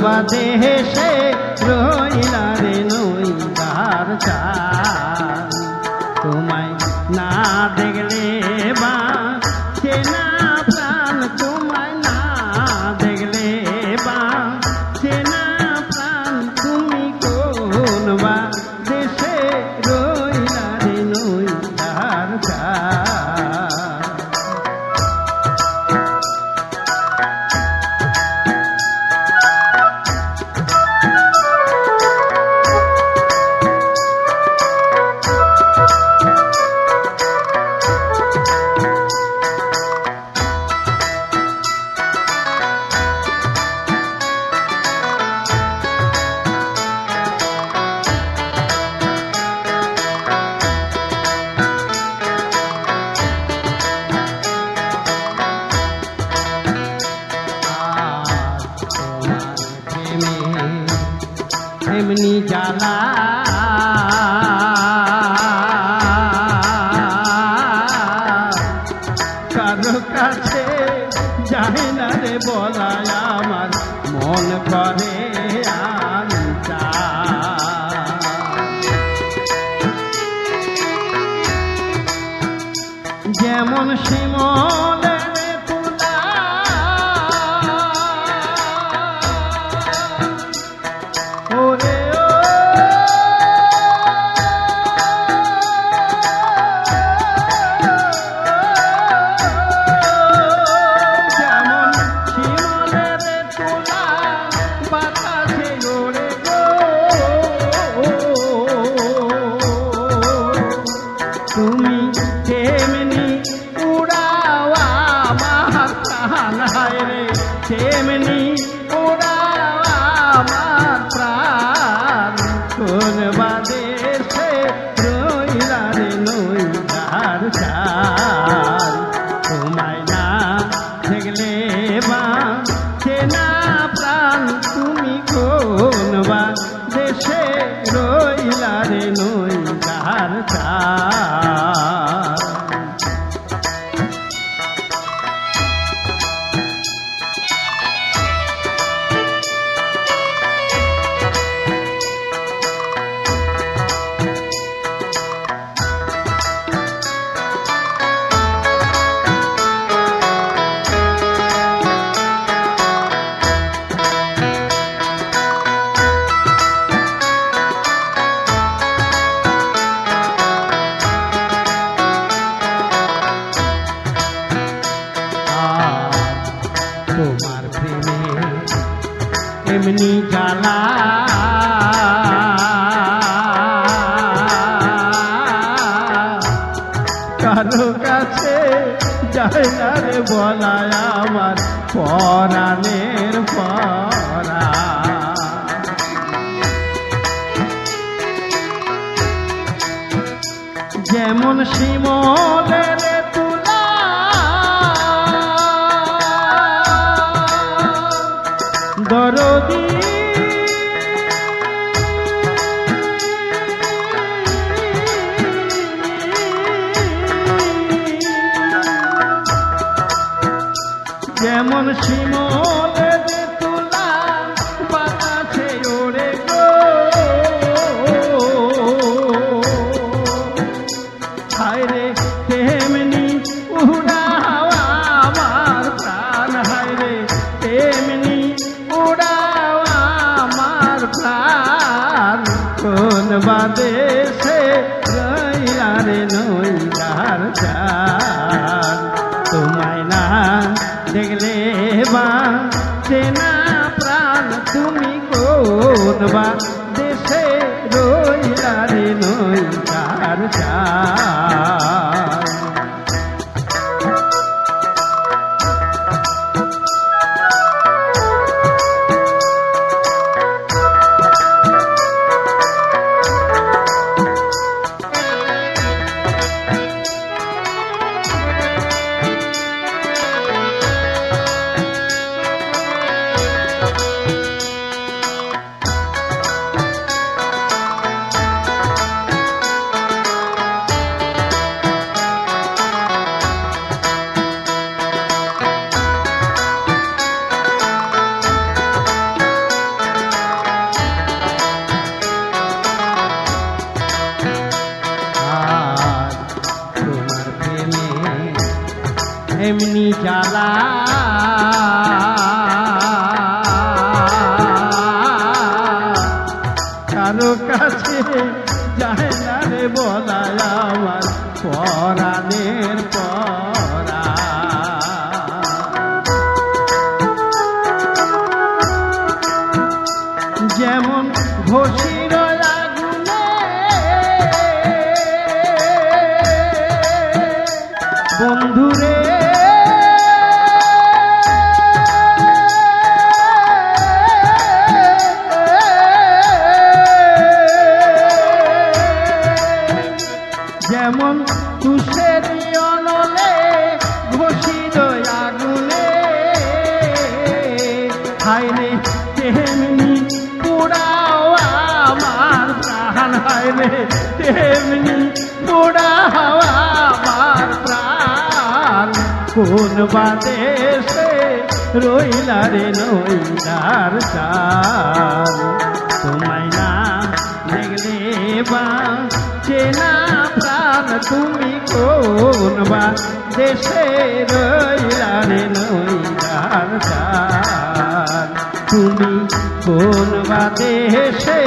বা দেশে রইলা রে নইলার চাঁদ তোমায় না দেখলে বা চেনা প্রাণ তোমায় না দেখলে বা চেনা প্রাণ তুমি কোন বা দেশে রইলা রে নইলার চাঁদ এমনি জ্বালা কারো কাছে যায় না রে বলায় আমার মন করে আনতা যেমন শিমলে তুমি তেমনি উড়াও আমার প্রাণ হায় রে তেমনি উড়াও আমার প্রাণ কোন বাদেশে রইলা রে নইলার চাঁদ তোমায় না দেখলে বা চেনা প্রাণ তুমি কোন বাদেশে রইলা রে নইলার চাঁদ তোমার প্রেমে এমনি জ্বালা কারো কাছে যায় না রে বলায় আমার পরাণের পরা যেমন শিমলের তুলা দরদি যেমন শিমলের তুলা বাতাসে ওড়ে গো হায় রে তেমনি উড়াও আমার প্রাণ হায় রে তেমনি উড়াও আমার প্রাণ কোন বাদেশে রইলা রে নইলার চাঁদ তোমায় না দেখলে বা চেনা প্রাণ তুমি কোন বা দেশে রইলা রে নইলার চাঁদ এমনি জ্বালা কারো কাছে যায় না রে বলা আমার পরাণের পরা যেমন ঘষির আগুনে বন্ধুরে যেমন তুষের অনলে ঘষির আগুনে হায়রে তেমনি পোড়াও আমার প্রাণ হায়রে তেমনি পোড়াও আমার প্রাণ কোন বাদেশে রইলা রে নইলার চাল তোমায় না দেখলে বা চেনা প্রাণ তুমি কোন বা দেশে রইলা রে নইলার চাল তুমি কোন বা দেশে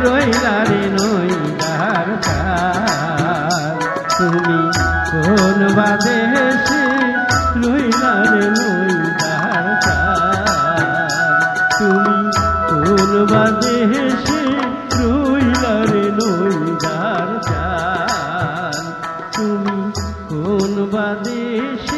রইলা রে নইলার চাল তুমি কোন বা দেশে রইলা রে নইলার চাল তুমি কোন বা দেশে রইলা রে নইলার চাল তুমি কোন বা দেশে